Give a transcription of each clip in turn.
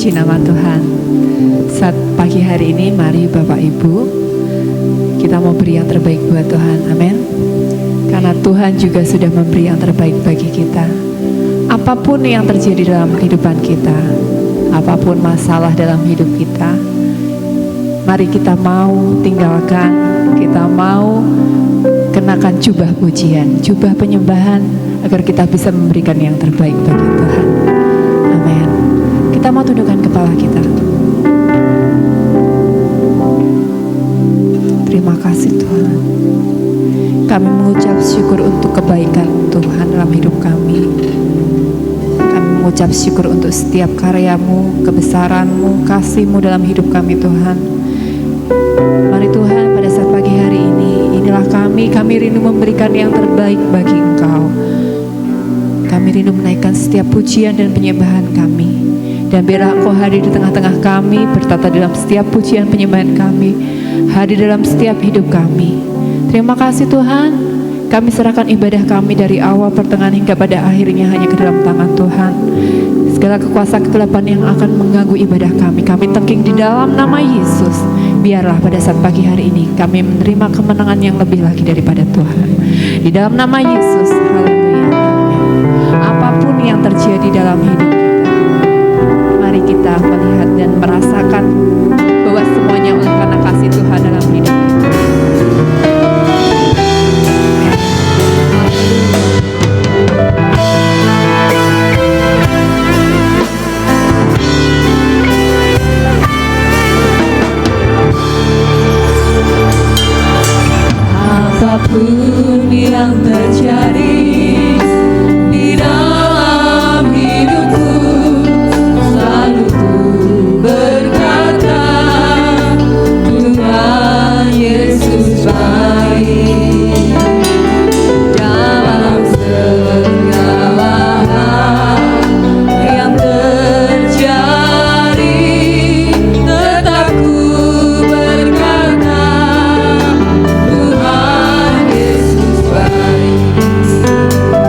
Puji nama Tuhan. Saat pagi hari ini, mari Bapak Ibu, kita mau beri yang terbaik buat Tuhan. Amin. Karena Tuhan juga sudah memberi yang terbaik bagi kita. Apapun yang terjadi dalam kehidupan kita, apapun masalah dalam hidup kita, mari kita mau tinggalkan, kita mau kenakan jubah pujian, jubah penyembahan, agar kita bisa memberikan yang terbaik bagi Tuhan. Amin. Kita mau tundukkan kepala kita. Terima kasih Tuhan. Kami mengucap syukur untuk kebaikan Tuhan dalam hidup kami. Kami mengucap syukur untuk setiap karya-Mu, kebesaran-Mu, kasih-Mu dalam hidup kami Tuhan. Mari Tuhan, pada saat pagi hari ini, inilah kami rindu memberikan yang terbaik bagi Engkau. Kami rindu menaikkan setiap pujian dan penyembahan kami. Dan biarlah Engkau hadir di tengah-tengah kami, bertata dalam setiap pujian penyembahan kami, hadir dalam setiap hidup kami. Terima kasih Tuhan, kami serahkan ibadah kami dari awal, pertengahan hingga pada akhirnya hanya ke dalam tangan Tuhan. Segala kekuasaan kegelapan yang akan mengganggu ibadah kami tengking di dalam nama Yesus. Biarlah pada saat pagi hari ini kami menerima kemenangan yang lebih lagi daripada Tuhan. Di dalam nama Yesus, haleluya. Apapun yang terjadi dalam hidup kita, mari kita melihat dan merasakan bahwa semuanya oleh karena kasih Tuhan dalam hidup kita. Apapun yang terjadi di dalam hidupku, selalu ku berkata, Tuhan Yesus baik. Dalam segala hal yang terjadi, tetap ku berkata, Tuhan Yesus baik.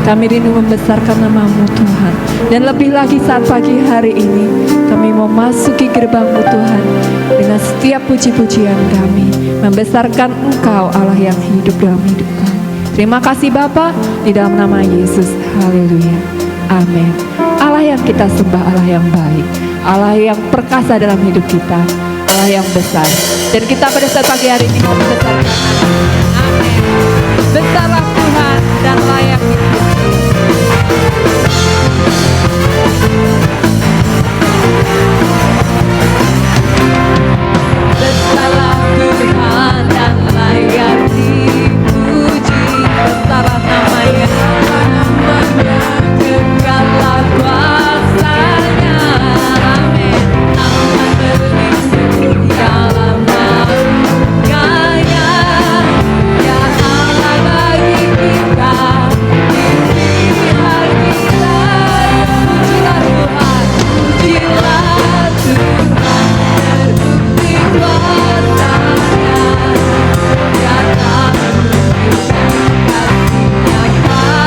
Kami rindu membesarkan nama-Mu Tuhan. Dan lebih lagi saat pagi hari ini kami mau masuki gerbang-Mu Tuhan dengan setiap puji-pujian kami, membesarkan Engkau Allah yang hidup dalam hidup kami. Terima kasih Bapa, di dalam nama Yesus. Haleluya. Amin. Allah yang kita sembah, Allah yang baik, Allah yang perkasa dalam hidup kita, Allah yang besar. Dan kita pada saat pagi hari ini membesarkan nama. Amin. Besarlah Tuhan dan layak dipuji. Besarlah Tuhan dan layak dipuji. Besarlah namanya, kekallah kuasanya. Amin. Aman berlindung dalam naungannya. Ya Allah bagi kita di pihak kita. Pujilah Tuhan, pujilah Tuhan. Terbukti kuasanya. Ya tak memberikan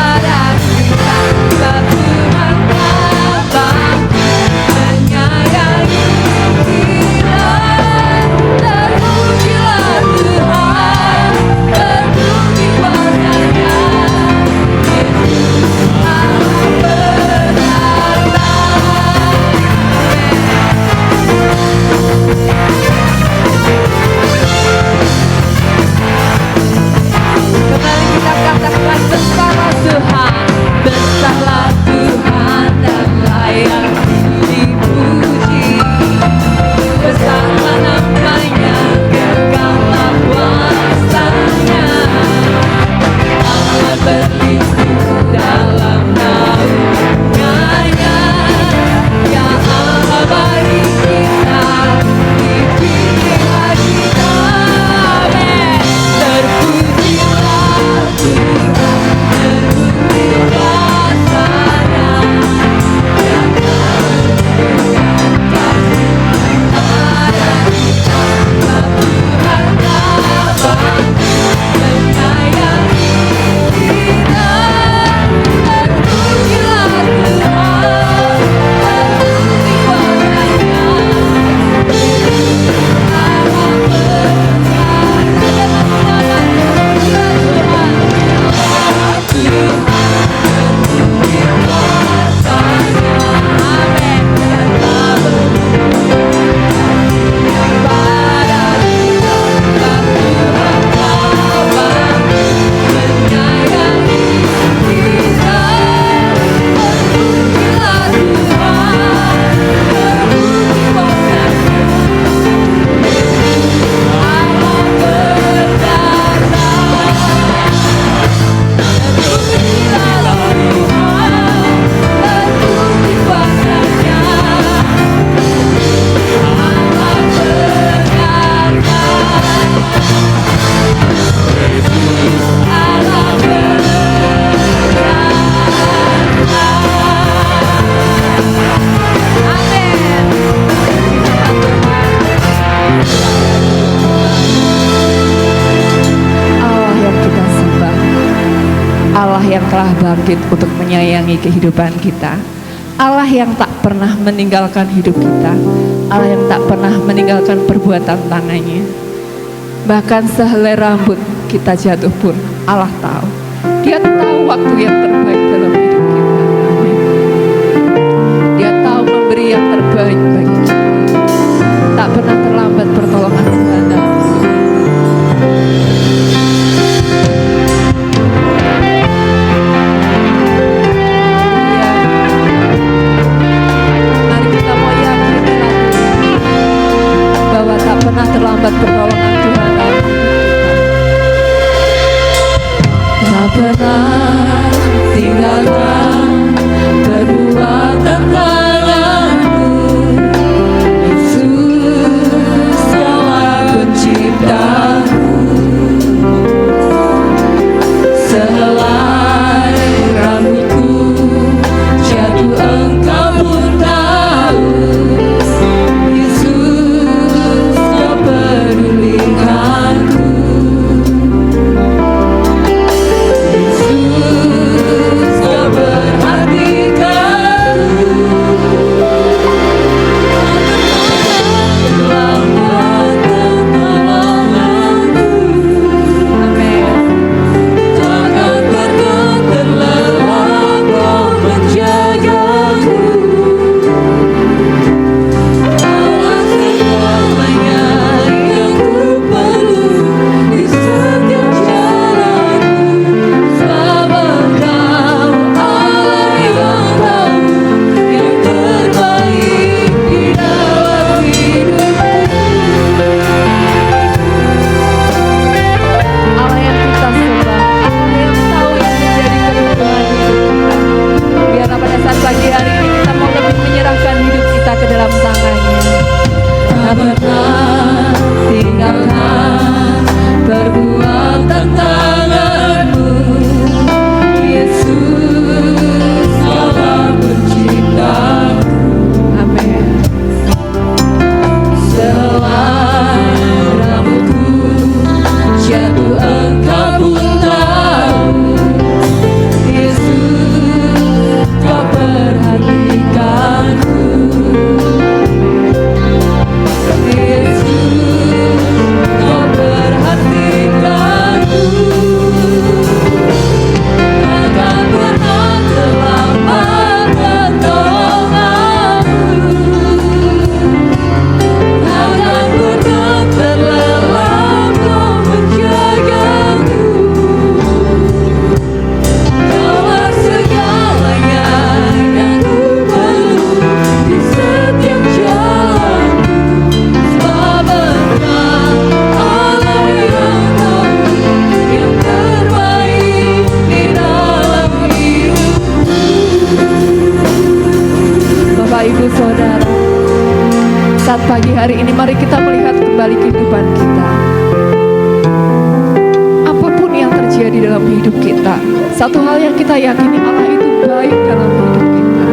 kasihnya kepada kita. Sebab Tuhan Bapa menyayangi kita. Terpujilah Tuhan, terbukti kuasanya. Yesus Allah berkata. Kembali kita katakan besarlah Tuhan, besarlah Tuhan dan layak dipuji. Besarlah namanya, kekallah kuasanya. Allah berlindung dalam naungannya. Ya Allah bagi kita di pihak kita. Amin. Terpujilah Tuhan, terbukti kuasanya. Ya memberikan kasih kepada kita. Sebab Tuhan Bapa menyayangi kita. Terpujilah Tuhan, terbukti kuasanya. Allah yang kita sembah, Allah yang telah bangkit untuk menyayangi kehidupan kita, Allah yang tak pernah meninggalkan hidup kita, Allah yang tak pernah meninggalkan perbuatan tangannya. Bahkan sehelai rambut kita jatuh pun Allah tahu. Dia tahu waktu yang terbaik dalam hidup kita. Amin. Dia tahu memberi yang terbaik bagi kita. Tak pernah terlambat pertolongan Tuhan dalam hidup kita. Mari kita mau yakini lagi bahwa tak pernah terlambat pertolongan Tuhan dalam hidup kita. tak pernah saat pagi hari ini mari kita melihat kembali kehidupan kita. Apapun yang terjadi dalam hidup kita, satu hal yang kita yakini, Allah itu baik dalam hidup kita.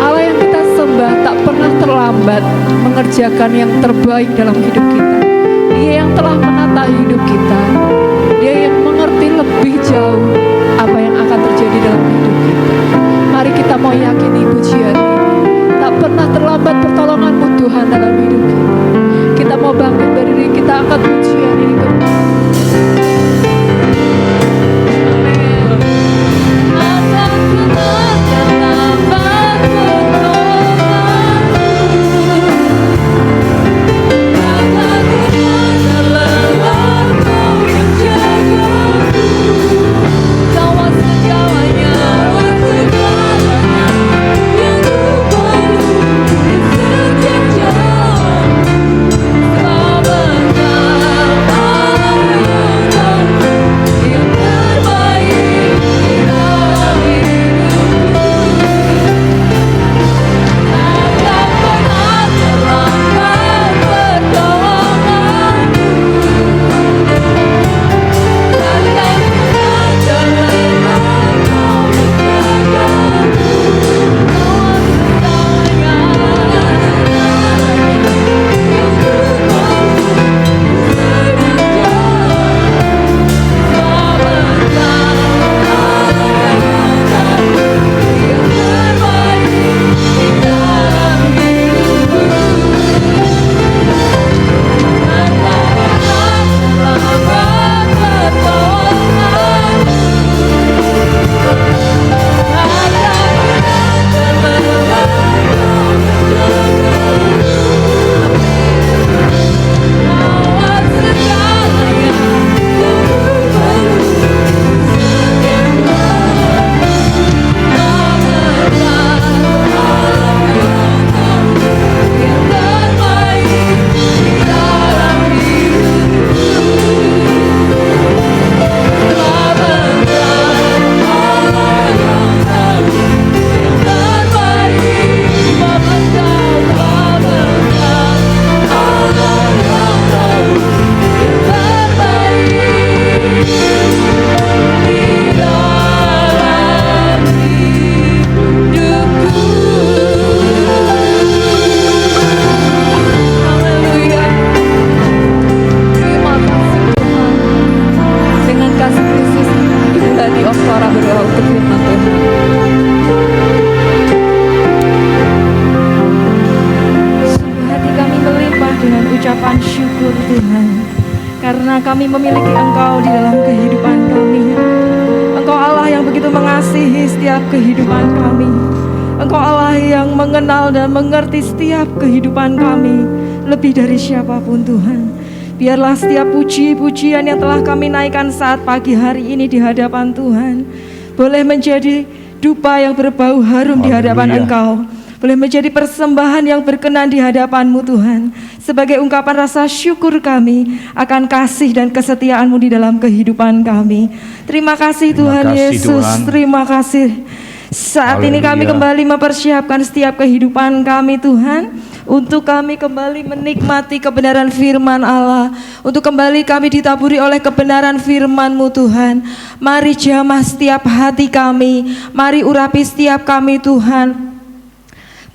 Allah yang kita sembah tak pernah terlambat mengerjakan yang terbaik dalam hidup kita. Dia yang telah menata hidup kita. Dia yang mengerti lebih jauh apa yang akan terjadi dalam hidup kita. Mari kita mau yakini pujian ini. Tak pernah terlambat pertolongan-Mu Tuhan dalam hidup kita. Kita mau bangkit berdiri, kita angkat pujian ini kembali. Kami memiliki Engkau di dalam kehidupan kami. Engkau Allah yang begitu mengasihi setiap kehidupan kami. Engkau Allah yang mengenal dan mengerti setiap kehidupan kami lebih dari siapapun Tuhan. Biarlah setiap puji-pujian yang telah kami naikkan saat pagi hari ini di hadapan Tuhan boleh menjadi dupa yang berbau harum di hadapan Engkau. Boleh menjadi persembahan yang berkenan di hadapan-Mu Tuhan, sebagai ungkapan rasa syukur kami akan kasih dan kesetiaan-Mu di dalam kehidupan kami. Terima kasih Tuhan Yesus, terima kasih. Saat ini kami kembali mempersiapkan setiap kehidupan kami Tuhan, untuk kami kembali menikmati kebenaran firman Allah, untuk kembali kami ditaburi oleh kebenaran firman-Mu Tuhan. Mari jamah setiap hati kami, mari urapi setiap kami Tuhan.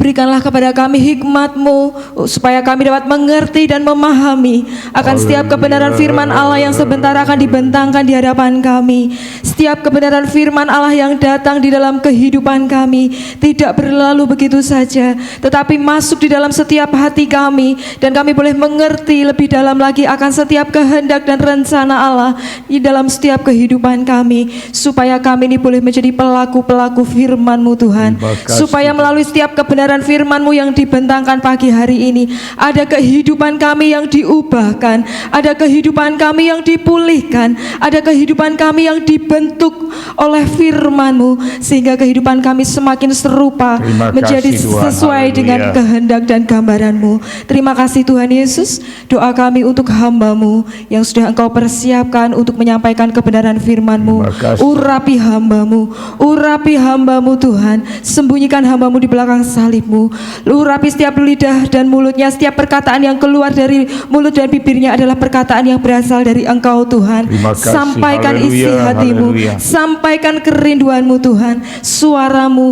Berikanlah kepada kami hikmat-Mu supaya kami dapat mengerti dan memahami akan setiap kebenaran firman Allah yang sebentar akan dibentangkan di hadapan kami. Setiap kebenaran firman Allah yang datang di dalam kehidupan kami tidak berlalu begitu saja, tetapi masuk di dalam setiap hati kami, dan kami boleh mengerti lebih dalam lagi akan setiap kehendak dan rencana Allah di dalam setiap kehidupan kami, supaya kami ini boleh menjadi pelaku-pelaku firman-Mu Tuhan. Supaya melalui setiap kebenaran firman-Mu yang dibentangkan pagi hari ini, ada kehidupan kami yang diubahkan, ada kehidupan kami yang dipulihkan, ada kehidupan kami yang dibentuk oleh firman-Mu, sehingga kehidupan kami semakin serupa menjadi sesuai dengan kehendak dan gambaran-Mu. Terima kasih Tuhan Yesus. Doa kami untuk hamba-Mu yang sudah Engkau persiapkan untuk menyampaikan kebenaran firman-Mu. Urapi hamba-Mu, urapi hamba-Mu Tuhan. Sembunyikan hamba-Mu di belakang salib kasih-Mu. Urapi setiap lidah dan mulutnya, setiap perkataan yang keluar dari mulut dan bibirnya adalah perkataan yang berasal dari Engkau Tuhan. Terima kasih. Sampaikan isi Haleluya, hati-Mu, haleluya. sampaikan kerinduan-Mu Tuhan. Suara-Mu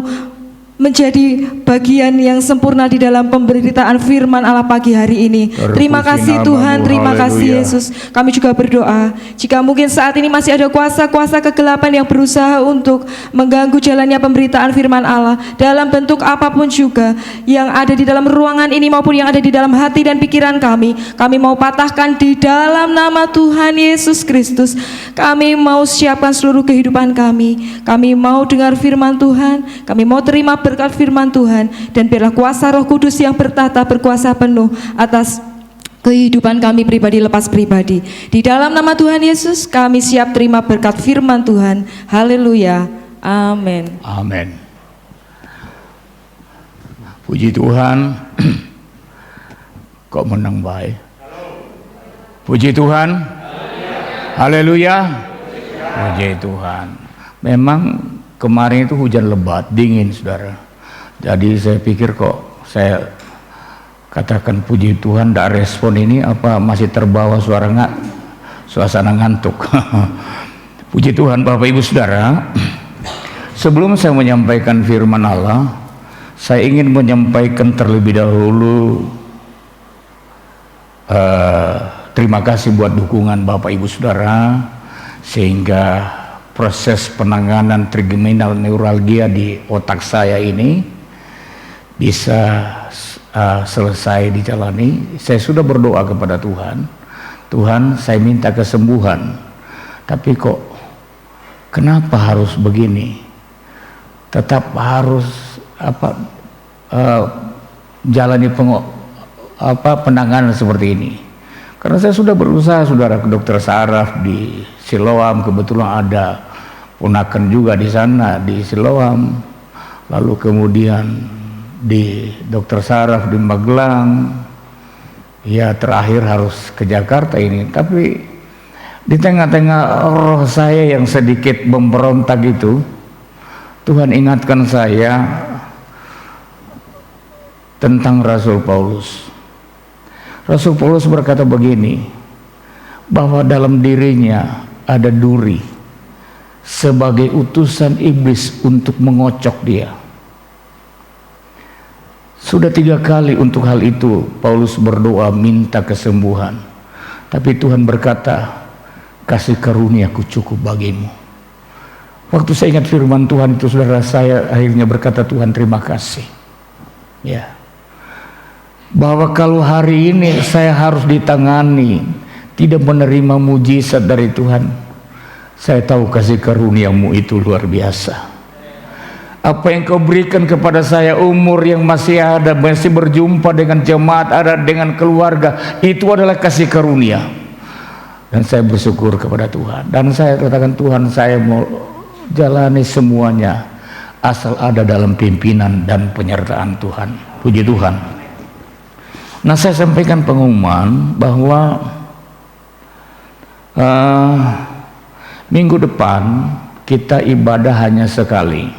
menjadi bagian yang sempurna di dalam pemberitaan firman Allah pagi hari ini. Terima kasih Tuhan, terima kasih Haleluya. Yesus. Kami juga berdoa, jika mungkin saat ini masih ada kuasa-kuasa kegelapan yang berusaha untuk mengganggu jalannya pemberitaan firman Allah dalam bentuk apapun juga yang ada di dalam ruangan ini maupun yang ada di dalam hati dan pikiran kami mau patahkan di dalam nama Tuhan Yesus Kristus. Kami mau siapkan seluruh kehidupan kami mau dengar firman Tuhan, kami mau terima berkat firman Tuhan, dan biarlah kuasa Roh Kudus yang bertata berkuasa penuh atas kehidupan kami pribadi lepas pribadi. Di dalam nama Tuhan Yesus kami siap terima berkat firman Tuhan. Haleluya. Amin. Amin. Puji Tuhan. Kok menang baik? Puji Tuhan. Haleluya. Puji Tuhan. Memang kemarin itu hujan lebat, dingin saudara. Jadi saya pikir kok saya katakan puji Tuhan tidak respon ini, apa masih terbawa suasana ngantuk. Puji Tuhan Bapak Ibu Saudara. Sebelum saya menyampaikan firman Allah, saya ingin menyampaikan terlebih dahulu terima kasih buat dukungan Bapak Ibu Saudara, sehingga proses penanganan trigeminal neuralgia di otak saya ini bisa selesai dijalani. Saya sudah berdoa kepada Tuhan, Tuhan saya minta kesembuhan, tapi kok kenapa harus begini? Tetap harus jalani penanganan seperti ini. Karena saya sudah berusaha saudara ke dokter saraf di Siloam, kebetulan ada ponakan juga di sana di Siloam, lalu kemudian di dokter saraf di Magelang, ya terakhir harus ke Jakarta ini. Tapi di tengah-tengah roh saya yang sedikit memberontak itu, Tuhan ingatkan saya tentang Rasul Paulus. Rasul Paulus berkata begini, bahwa dalam dirinya ada duri sebagai utusan iblis untuk mengocok dia. Sudah 3 kali untuk hal itu Paulus berdoa minta kesembuhan, tapi Tuhan berkata, kasih karuniaku cukup bagimu. Waktu saya ingat firman Tuhan itu saudara, saya akhirnya berkata, Tuhan terima kasih ya, bahwa kalau hari ini saya harus ditangani, tidak menerima mujizat dari Tuhan, saya tahu kasih karuniamu itu luar biasa. Apa yang kau berikan kepada saya, umur yang masih ada, masih berjumpa dengan jemaat, ada dengan keluarga, itu adalah kasih karunia. Dan saya bersyukur kepada Tuhan, dan saya katakan, Tuhan saya mau jalani semuanya asal ada dalam pimpinan dan penyertaan Tuhan. Puji Tuhan. Nah, saya sampaikan pengumuman bahwa minggu depan kita ibadah hanya sekali.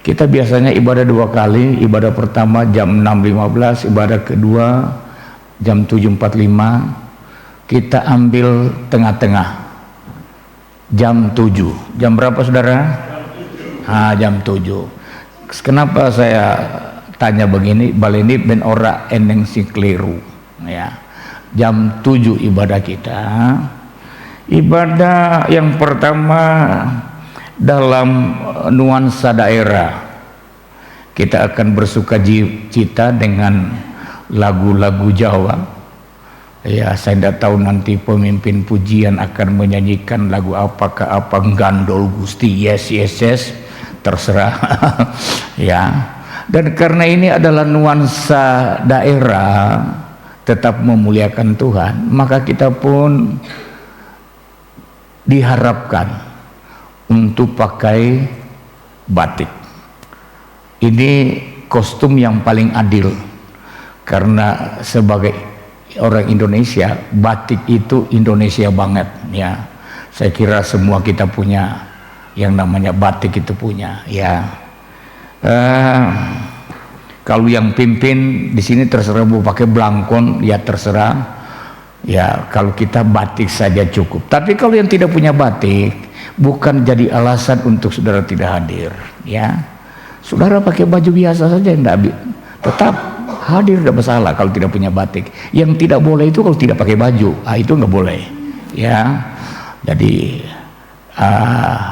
Kita biasanya ibadah 2 kali. Ibadah pertama jam 6.15, ibadah kedua jam 7.45. Kita ambil tengah-tengah jam 7. Jam berapa saudara? Jam 7. Kenapa saya tanya begini? Baleni ben ora eneng sing keliru ya. Jam 7 ibadah kita. Ibadah yang pertama dalam nuansa daerah. Kita akan bersuka cita dengan lagu-lagu Jawa. Ya, saya tidak tahu nanti pemimpin pujian akan menyanyikan lagu apakah, apa gandol Gusti, yes, terserah. Ya. Dan karena ini adalah nuansa daerah, tetap memuliakan Tuhan, maka kita pun diharapkan untuk pakai batik. Ini kostum yang paling adil, karena sebagai orang Indonesia, batik itu Indonesia banget ya. Saya kira semua kita punya yang namanya batik, itu punya ya. Kalau yang pimpin di sini terserah mau pakai belangkon, ya terserah. Ya kalau kita batik saja cukup. Tapi kalau yang tidak punya batik, bukan jadi alasan untuk saudara tidak hadir. Ya, saudara pakai baju biasa saja, enggak, tetap hadir, tidak masalah kalau tidak punya batik. Yang tidak boleh itu kalau tidak pakai baju, itu nggak boleh. Ya, jadi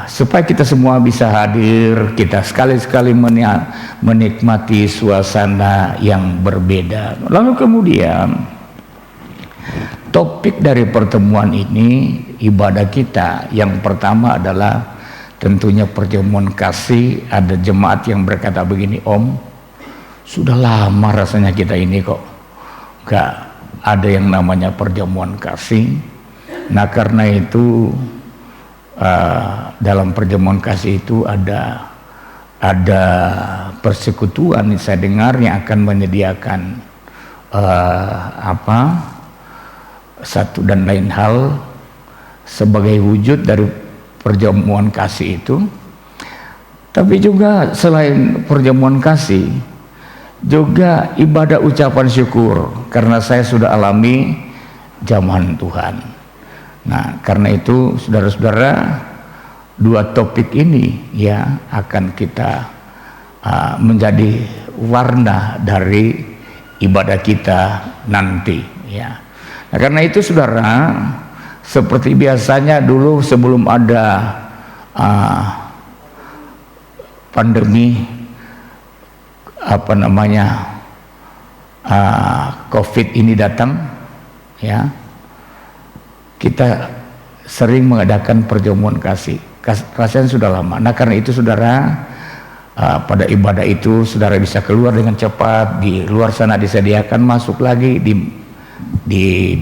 supaya kita semua bisa hadir, kita sekali-sekali menikmati suasana yang berbeda. Lalu kemudian topik dari pertemuan ini, ibadah kita yang pertama adalah tentunya perjamuan kasih. Ada jemaat yang berkata begini, Om, sudah lama rasanya kita ini kok gak ada yang namanya perjamuan kasih. Nah karena itu dalam perjamuan kasih itu ada persekutuan, saya dengar, yang akan menyediakan satu dan lain hal sebagai wujud dari perjamuan kasih itu. Tapi juga selain perjamuan kasih, juga ibadah ucapan syukur, karena saya sudah alami zaman Tuhan. Nah karena itu saudara-saudara, dua topik ini ya akan kita menjadi warna dari ibadah kita nanti ya. Nah, karena itu saudara, seperti biasanya dulu sebelum ada pandemi COVID ini datang ya, kita sering mengadakan perjamuan kasih. Rasanya sudah lama. Nah karena itu saudara, pada ibadah itu saudara bisa keluar dengan cepat, di luar sana disediakan, masuk lagi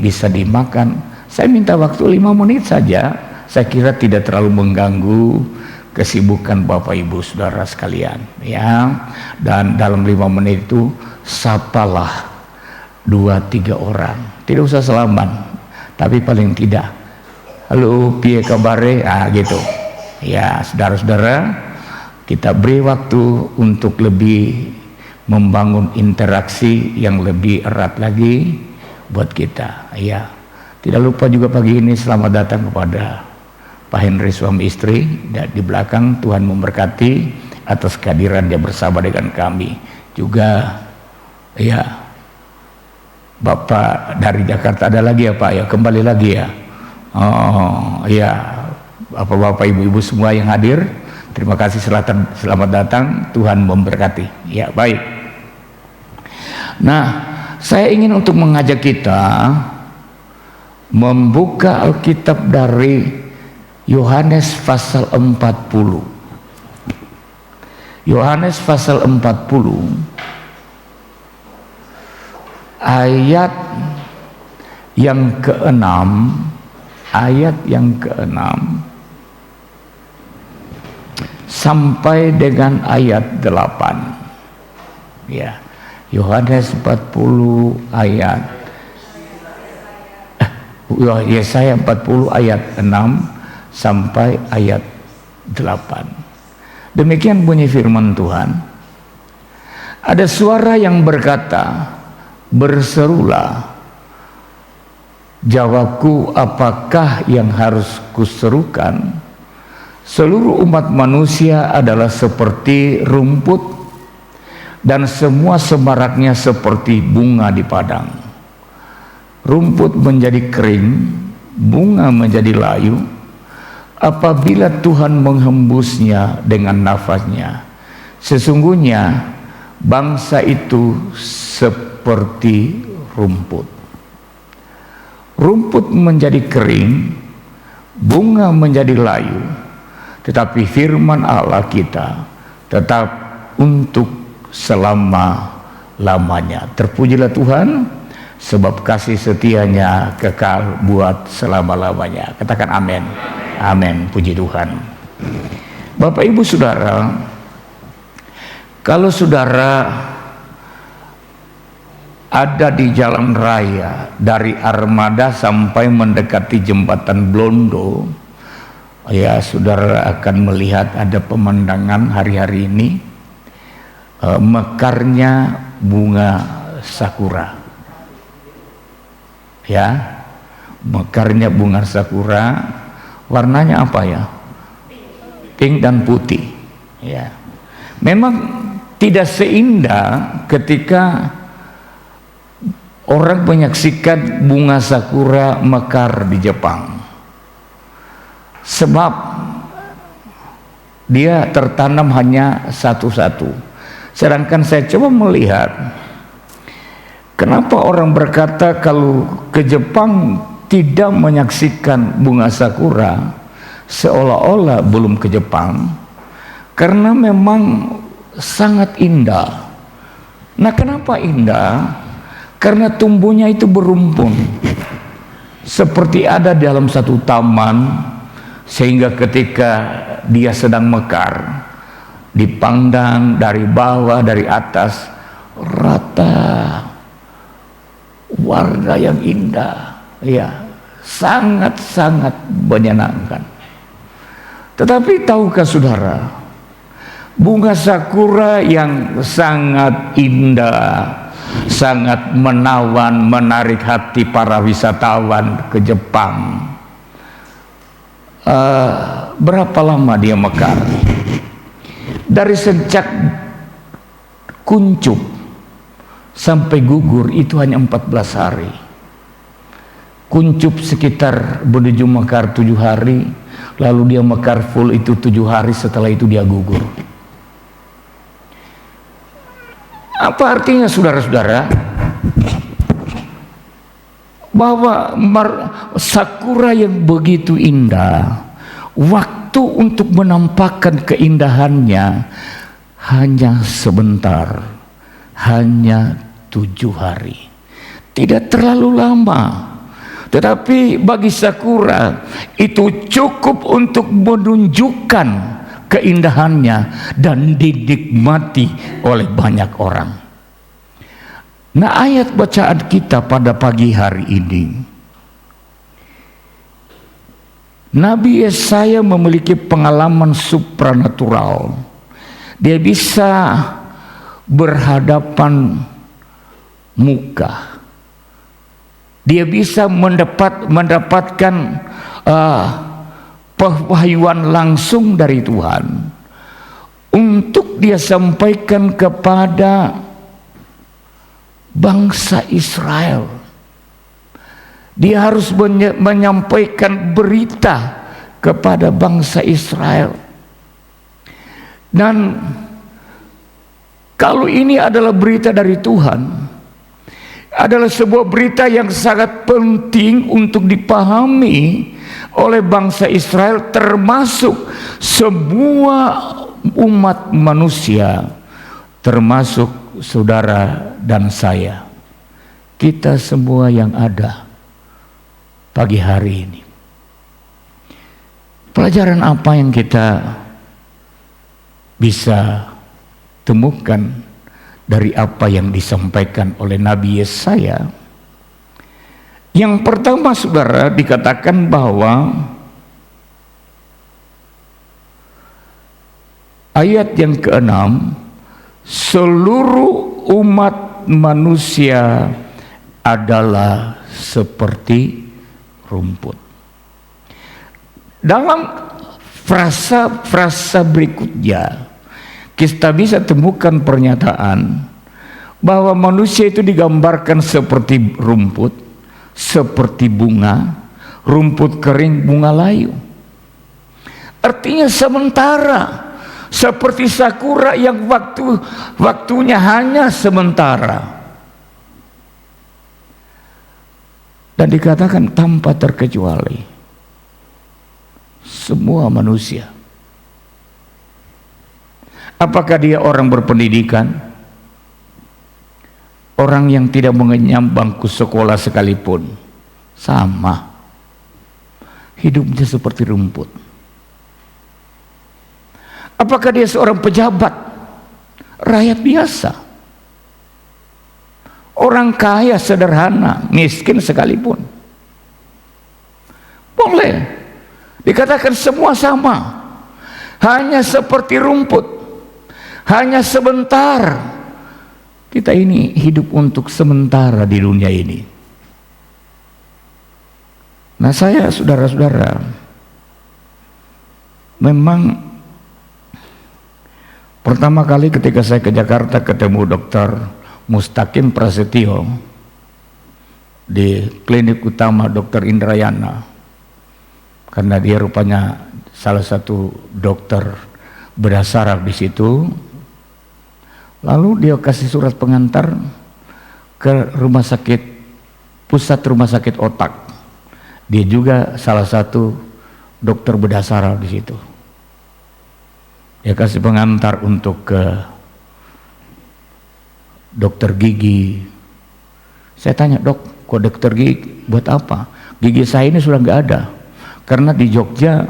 bisa dimakan. Saya minta waktu 5 menit saja, saya kira tidak terlalu mengganggu kesibukan Bapak Ibu Saudara sekalian ya. Dan dalam 5 menit itu sapalah 2-3 orang, tidak usah salaman, tapi paling tidak halo piye kabare, gitu ya. Saudara-saudara, kita beri waktu untuk lebih membangun interaksi yang lebih erat lagi buat kita ya. Tidak lupa juga pagi ini selamat datang kepada Pak Henry suami istri di belakang. Tuhan memberkati atas kehadiran dia bersama dengan kami. Juga ya Bapak dari Jakarta ada lagi ya Pak ya, kembali lagi ya. Oh ya, Bapak ibu-ibu semua yang hadir, terima kasih, selamat datang, Tuhan memberkati ya. Baik, nah saya ingin untuk mengajak kita membuka Alkitab dari Yohanes pasal 40. Yohanes pasal 40 ayat yang ke-6, sampai dengan ayat 8 ya. Yohanes 40 ayat Yesaya 40 ayat 6 sampai ayat 8. Demikian bunyi firman Tuhan. Ada suara yang berkata, berserulah. Jawabku, apakah yang harus kuserukan? Seluruh umat manusia adalah seperti rumput, dan semua semaraknya seperti bunga di padang. Rumput menjadi kering, bunga menjadi layu, apabila Tuhan menghembusnya dengan nafasnya. Sesungguhnya bangsa itu seperti rumput. Rumput menjadi kering, bunga menjadi layu, tetapi firman Allah kita tetap untuk selama-lamanya. Terpujilah Tuhan, sebab kasih setianya kekal buat selama-lamanya. Katakan amin. Amin, puji Tuhan. Bapak Ibu Saudara, kalau saudara ada di jalan raya dari Armada sampai mendekati jembatan Blondo, ya saudara akan melihat ada pemandangan hari-hari ini. mekarnya bunga sakura. Ya, mekarnya bunga sakura, warnanya apa ya? Pink dan putih. Ya, memang tidak seindah ketika orang menyaksikan bunga sakura mekar di Jepang, sebab dia tertanam hanya satu-satu. Sedangkan saya coba melihat, kenapa orang berkata kalau ke Jepang tidak menyaksikan bunga sakura, seolah-olah belum ke Jepang, karena memang sangat indah. Nah, kenapa indah? Karena tumbuhnya itu berumpun, seperti ada dalam satu taman, sehingga ketika dia sedang mekar, dipandang dari bawah, dari atas, rata, warna yang indah, ya, sangat-sangat menyenangkan. Tetapi tahukah saudara, bunga sakura yang sangat indah, sangat menawan, menarik hati para wisatawan ke Jepang, berapa lama dia mekar? Dari sejak kuncup sampai gugur itu hanya 14 hari. Kuncup sekitar menuju mekar 7 hari, lalu dia mekar full itu 7 hari, setelah itu dia gugur. Apa artinya saudara-saudara? Bahwa sakura yang begitu indah, waktu untuk menampakkan keindahannya hanya sebentar, hanya 7 hari. Tidak terlalu lama. Tetapi bagi sakura itu cukup untuk menunjukkan keindahannya dan dinikmati oleh banyak orang. Nah, ayat bacaan kita pada pagi hari ini, Nabi Yesaya memiliki pengalaman supranatural. Dia bisa berhadapan muka. Dia bisa mendapatkan pewahyuan langsung dari Tuhan untuk dia sampaikan kepada bangsa Israel. Dia harus menyampaikan berita kepada bangsa Israel. Dan kalau ini adalah berita dari Tuhan, adalah sebuah berita yang sangat penting untuk dipahami oleh bangsa Israel, termasuk semua umat manusia, termasuk saudara dan saya, kita semua yang ada pagi hari ini. Pelajaran apa yang kita bisa temukan dari apa yang disampaikan oleh Nabi Yesaya? Yang pertama, saudara, dikatakan bahwa ayat yang ke-6, seluruh umat manusia adalah seperti rumput. Dalam frasa berikutnya kita bisa temukan pernyataan bahwa manusia itu digambarkan seperti rumput, seperti bunga, rumput kering, bunga layu. Artinya sementara, seperti sakura yang waktunya hanya sementara. Dan dikatakan tanpa terkecuali semua manusia. Apakah dia orang berpendidikan, orang yang tidak mengenyam bangku sekolah sekalipun, sama hidupnya seperti rumput. Apakah dia seorang pejabat, rakyat biasa, orang kaya sederhana, miskin sekalipun, boleh dikatakan semua sama, hanya seperti rumput, hanya sebentar. Kita ini hidup untuk sementara di dunia ini. Nah, saya, saudara-saudara, memang pertama kali ketika saya ke Jakarta ketemu Dr. Mustaqim Prasetyo di klinik utama Dr. Indrayana, karena dia rupanya salah satu dokter bedah saraf di situ. Lalu dia kasih surat pengantar ke rumah sakit, pusat rumah sakit otak. Dia juga salah satu dokter bedah saraf di situ. Dia kasih pengantar untuk ke dokter gigi. Saya tanya, dok, kok dokter gigi buat apa? Gigi saya ini sudah nggak ada. Karena di Jogja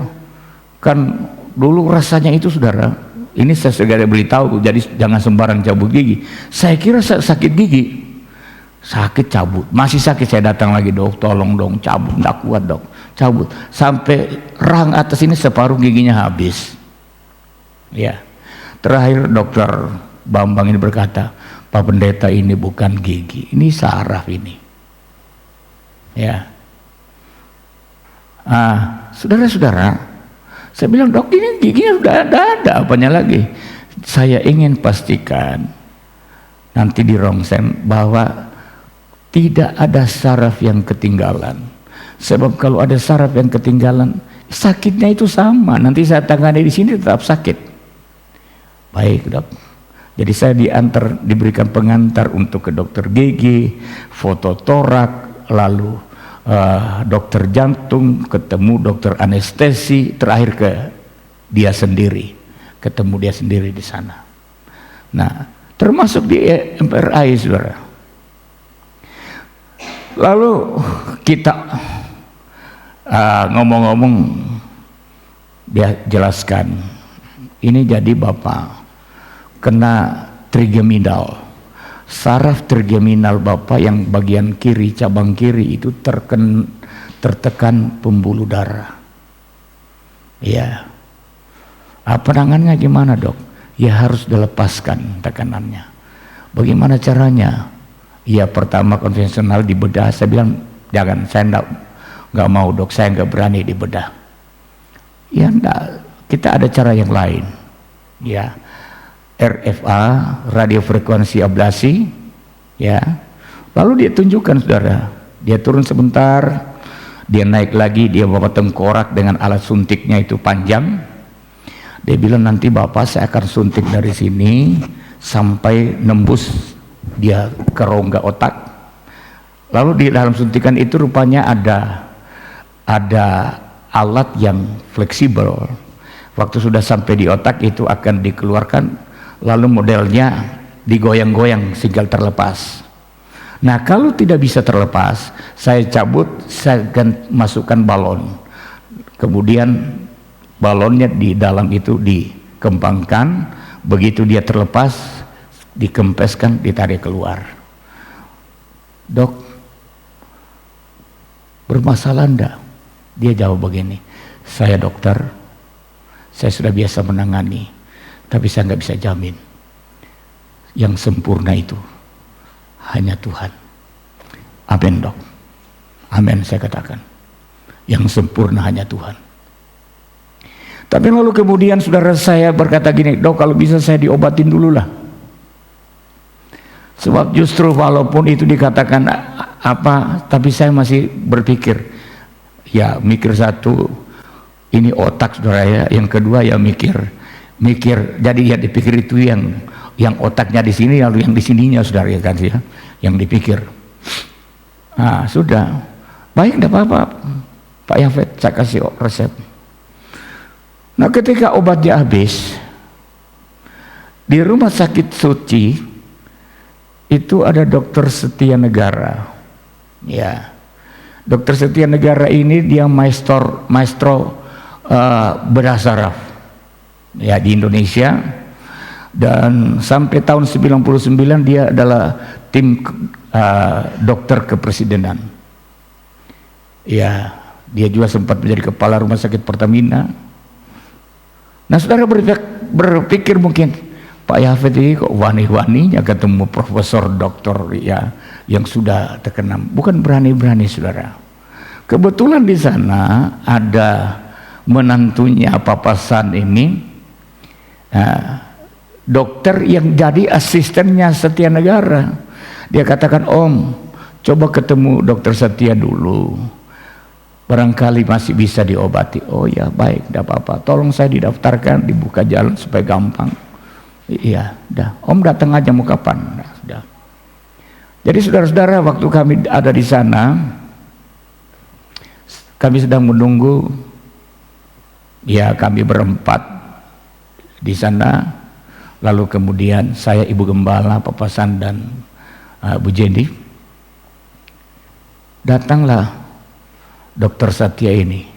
kan dulu rasanya itu, saudara, ini saya segera beritahu, jadi jangan sembarang cabut gigi. Saya kira sakit gigi, sakit cabut, masih sakit, saya datang lagi, dok tolong dong cabut, nggak kuat dok, cabut, sampai rang atas ini separuh giginya habis. Ya, terakhir dokter Bambang ini berkata, Pak Pendeta, ini bukan gigi, ini saraf ini. Ya, saudara-saudara, saya bilang, dok, ini giginya sudah ada, apanya lagi? Saya ingin pastikan nanti di rongsen bahwa tidak ada saraf yang ketinggalan. Sebab kalau ada saraf yang ketinggalan, sakitnya itu sama. Nanti saya tangani di sini tetap sakit. Baik, dok. Jadi saya diberikan pengantar untuk ke dokter gigi, foto torak, lalu dokter jantung, ketemu dokter anestesi, terakhir ke dia sendiri, ketemu dia sendiri di sana. Nah, termasuk di MRI, saudara. Lalu kita ngomong-ngomong, dia jelaskan, ini jadi bapak kena trigeminal. Saraf trigeminal bapak yang bagian kiri, cabang kiri itu tertekan pembuluh darah. Ya, penanganannya gimana, dok? Ya harus dilepaskan tekanannya. Bagaimana caranya? Ya pertama konvensional dibedah. Saya bilang jangan, saya nggak mau, dok, saya nggak berani dibedah. Ya enggak, kita ada cara yang lain. Ya, RFA, radiofrekuensi ablasi, ya. Lalu dia tunjukkan, saudara, dia turun sebentar, dia naik lagi, dia bawa tengkorak dengan alat suntiknya itu panjang. Dia bilang, nanti bapak saya akan suntik dari sini sampai nembus dia ke rongga otak. Lalu di dalam suntikan itu rupanya ada alat yang fleksibel. Waktu sudah sampai di otak itu akan dikeluarkan, lalu modelnya digoyang-goyang sehingga terlepas. Nah, kalau tidak bisa terlepas, saya cabut, saya akan masukkan balon. Kemudian balonnya di dalam itu dikembangkan, begitu dia terlepas, dikempeskan, ditarik keluar. Dok, bermasalah enggak? Dia jawab begini, saya dokter, saya sudah biasa menangani, tapi saya nggak bisa jamin. Yang sempurna itu hanya Tuhan. Amin, dok. Amin, saya katakan. Yang sempurna hanya Tuhan. Tapi lalu kemudian saudara saya berkata gini, dok, kalau bisa saya diobatin dulu lah. Sebab justru walaupun itu dikatakan apa, tapi saya masih berpikir, ya mikir satu, ini otak, saudara ya. Yang kedua ya mikir, jadi ya dipikir itu yang otaknya di sini, lalu yang di sininya, saudara ya kan ya, yang dipikir. Nah, sudah baik, tidak apa-apa Pak Yafet, saya kasih resep. Nah, ketika obatnya habis, di rumah sakit Suci itu ada dokter Setia Negara. Ya, dokter Setia Negara ini dia maestro bedah saraf ya di Indonesia, dan sampai tahun 99 dia adalah tim dokter kepresidenan. Ya, dia juga sempat menjadi kepala rumah sakit Pertamina. Nah, saudara berpikir mungkin, Pak Yafet ini kok wani-waninya ketemu profesor doktor ya yang sudah terkenal. Bukan berani-berani saudara. Kebetulan di sana ada menantunya papasan ini, dokter yang jadi asistennya Setia Negara. Dia katakan, Om, coba ketemu dokter Setia dulu. Barangkali masih bisa diobati. Oh ya baik, tidak apa-apa. Tolong saya didaftarkan, dibuka jalan supaya gampang. Iya, dah. Om datang aja mau kapan? Nah, sudah. Jadi saudara-saudara, waktu kami ada di sana, kami sedang menunggu. Ya, kami berempat di sana. Lalu kemudian saya, Ibu Gembala, Papasan dan Bu Jendi. Datanglah Dokter Setia ini.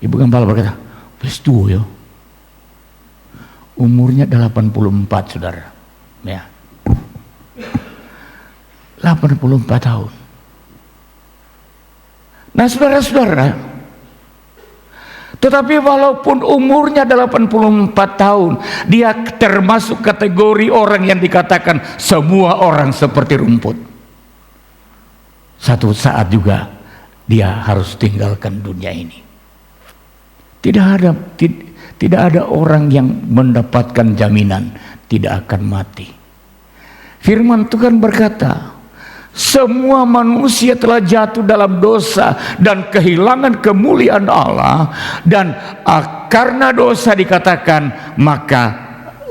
Ibu Gembala berkata, wis tua ya. Umurnya 84 saudara. Ya. 84 tahun. Nah saudara-saudara, tetapi walaupun umurnya 84 tahun, dia termasuk kategori orang yang dikatakan semua orang seperti rumput. Satu saat juga dia harus tinggalkan dunia ini. Tidak ada orang yang mendapatkan jaminan tidak akan mati. Firman Tuhan berkata, semua manusia telah jatuh dalam dosa dan kehilangan kemuliaan Allah, dan karena dosa dikatakan maka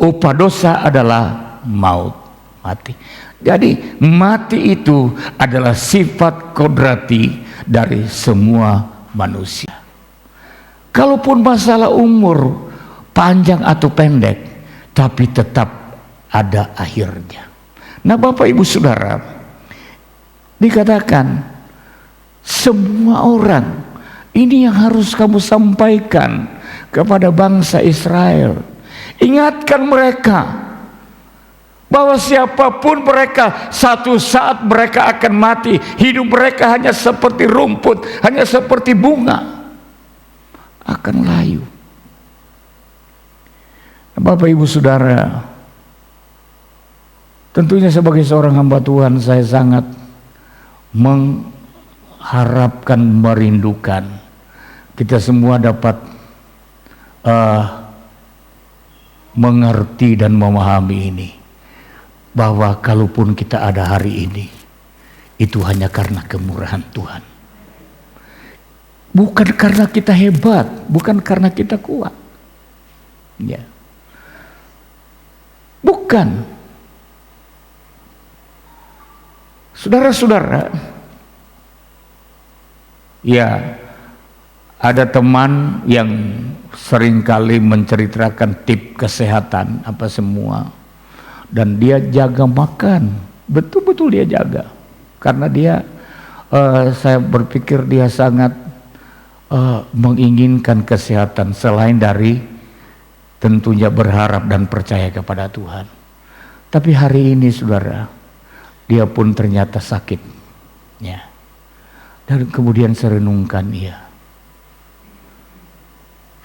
upah dosa adalah maut, mati. Jadi mati itu adalah sifat kodrati dari semua manusia. Kalaupun masalah umur panjang atau pendek, tapi tetap ada akhirnya. Nah Bapak Ibu Saudara, dikatakan semua orang, ini yang harus kamu sampaikan kepada bangsa Israel. Ingatkan mereka bahwa siapapun mereka, satu saat mereka akan mati. Hidup mereka hanya seperti rumput, hanya seperti bunga, akan layu. Bapak Ibu Saudara, tentunya sebagai seorang hamba Tuhan, saya sangat mengharapkan, merindukan kita semua dapat mengerti dan memahami ini, bahwa kalaupun kita ada hari ini, itu hanya karena kemurahan Tuhan, bukan karena kita hebat, bukan karena kita kuat, ya, bukan. Saudara-saudara, ya, ada teman yang seringkali menceritakan tip kesehatan apa semua, dan dia jaga makan, betul-betul dia jaga, karena dia, saya berpikir dia sangat menginginkan kesehatan selain dari tentunya berharap dan percaya kepada Tuhan. Tapi hari ini saudara, dia pun ternyata sakit, ya. Dan kemudian saya renungkan, ya,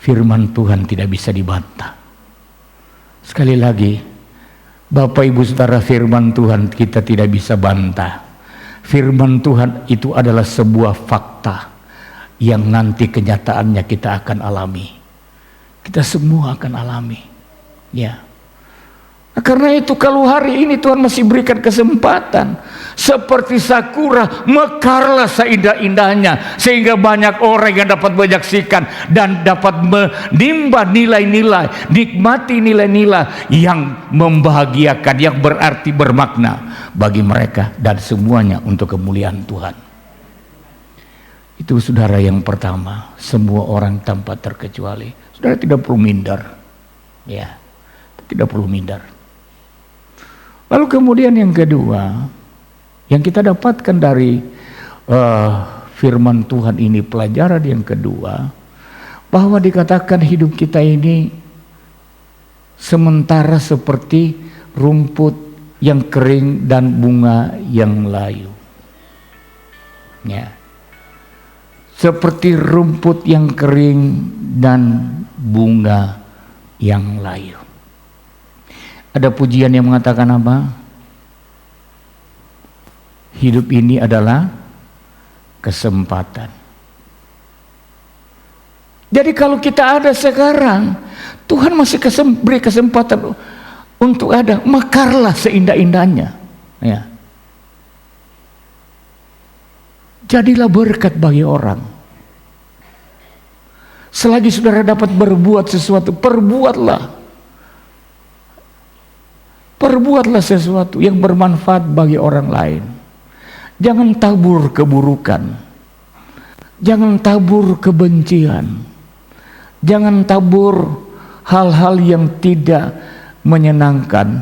firman Tuhan tidak bisa dibantah. Sekali lagi, Bapak Ibu Saudara, firman Tuhan kita tidak bisa bantah. Firman Tuhan itu adalah sebuah fakta yang nanti kenyataannya kita akan alami. Kita semua akan alami, ya. Karena itu kalau hari ini Tuhan masih berikan kesempatan, seperti sakura, mekarlah seindah-indahnya, sehingga banyak orang yang dapat menyaksikan dan dapat menimba nilai-nilai, nikmati nilai-nilai yang membahagiakan, yang berarti bermakna bagi mereka, dan semuanya untuk kemuliaan Tuhan. Itu saudara yang pertama, semua orang tanpa terkecuali. Saudara tidak perlu minder, ya, tidak perlu minder. Lalu kemudian yang kedua, yang kita dapatkan dari firman Tuhan ini, pelajaran yang kedua, bahwa dikatakan hidup kita ini sementara seperti rumput yang kering dan bunga yang layu, ya. Seperti rumput yang kering dan bunga yang layu. Ada pujian yang mengatakan apa? Hidup ini adalah kesempatan. Jadi kalau kita ada sekarang, Tuhan masih beri kesempatan untuk ada, mekarlah seindah-indahnya. Ya. Jadilah berkat bagi orang. Selagi saudara dapat berbuat sesuatu, perbuatlah. Perbuatlah sesuatu yang bermanfaat bagi orang lain. Jangan tabur keburukan. Jangan tabur kebencian. Jangan tabur hal-hal yang tidak menyenangkan.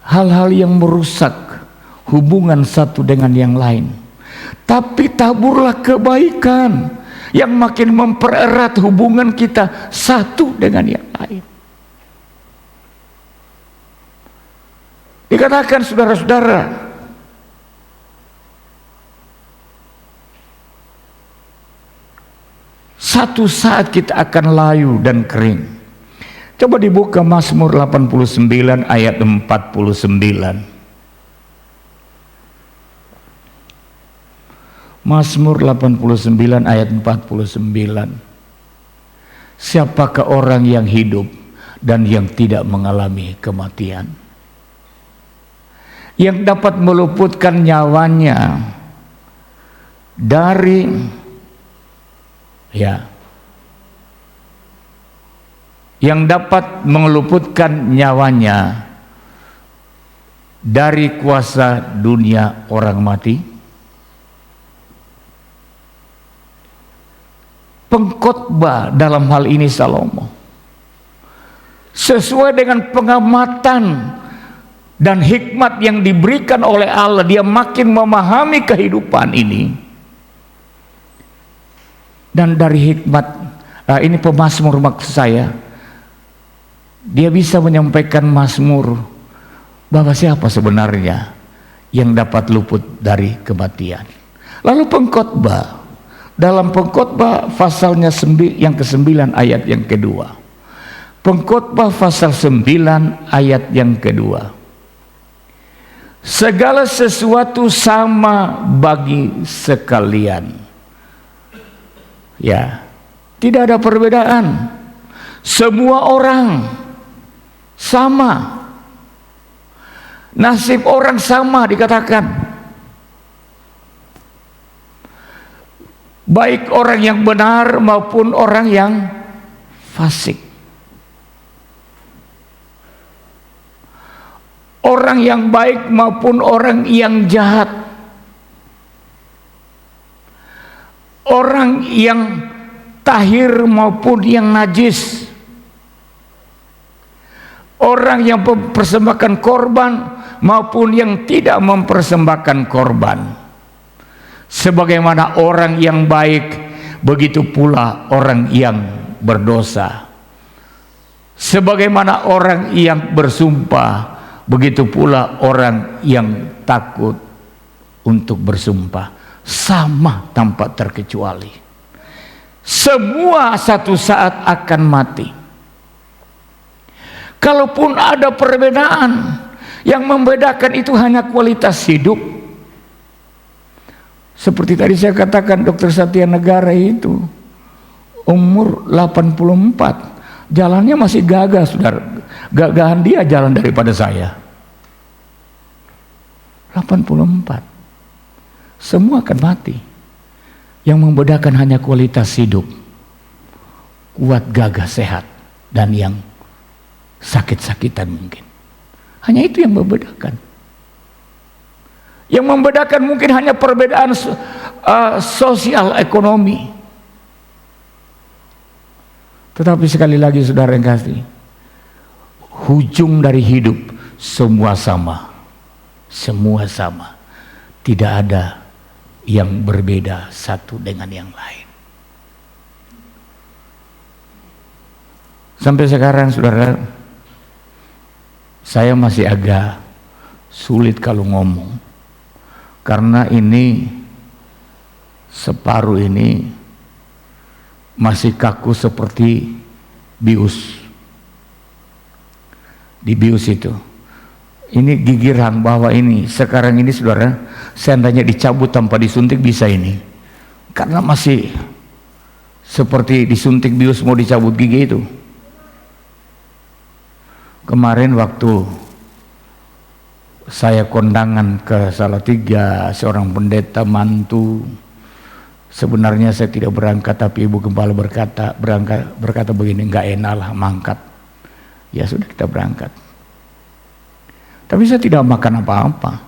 Hal-hal yang merusak hubungan satu dengan yang lain. Tapi taburlah kebaikan yang makin mempererat hubungan kita satu dengan yang lain. Dikatakan saudara-saudara, satu saat kita akan layu dan kering. Coba dibuka Mazmur 89 ayat 49. Mazmur 89 ayat 49. Siapakah orang yang hidup dan yang tidak mengalami kematian? Yang dapat meluputkan nyawanya dari yang dapat meluputkan nyawanya dari kuasa dunia orang mati. Pengkhotbah dalam hal ini Salomo sesuai dengan pengamatan dan hikmat yang diberikan oleh Allah, dia makin memahami kehidupan ini. Dan dari hikmat ini pemazmur maksud saya, dia bisa menyampaikan mazmur bahwa siapa sebenarnya yang dapat luput dari kematian. Lalu pengkhotbah, dalam pengkhotbah pasalnya yang ke-9 ayat yang kedua. Pengkhotbah pasal 9 ayat yang kedua. Segala sesuatu sama bagi sekalian. Ya, tidak ada perbedaan. Semua orang sama. Nasib orang sama dikatakan. Baik orang yang benar maupun orang yang fasik. Orang yang baik maupun orang yang jahat. Orang yang tahir maupun yang najis. Orang yang mempersembahkan korban maupun yang tidak mempersembahkan korban. Sebagaimana orang yang baik, begitu pula orang yang berdosa. Sebagaimana orang yang bersumpah, begitu pula orang yang takut untuk bersumpah. Sama tanpa terkecuali. Semua satu saat akan mati. Kalaupun ada perbedaan, yang membedakan itu hanya kualitas hidup. Seperti tadi saya katakan, Dr. Satya Negara itu umur 84, jalannya masih gagah, saudara. Gagahan dia jalan daripada saya. 84. Semua akan mati. Yang membedakan hanya kualitas hidup, kuat, gagah, sehat, dan yang sakit-sakitan mungkin. Hanya itu yang membedakan. Yang membedakan mungkin hanya perbedaan sosial ekonomi. Tetapi sekali lagi saudara yang kasih, ujung dari hidup semua sama. Semua sama. Tidak ada yang berbeda satu dengan yang lain. Sampai sekarang saudara, saya masih agak sulit kalau ngomong, karena ini separuh ini masih kaku seperti bius. di bius itu. Ini gigirang bahwa ini sekarang ini saudara, seandainya dicabut tanpa disuntik bisa ini, karena masih seperti disuntik bius mau dicabut gigi itu. Kemarin waktu saya kondangan ke Salatiga, seorang pendeta mantu, sebenarnya saya tidak berangkat, tapi ibu gembala berkata begini, nggak enak lah mangkat. Ya sudah, kita berangkat. Tapi saya tidak makan apa-apa.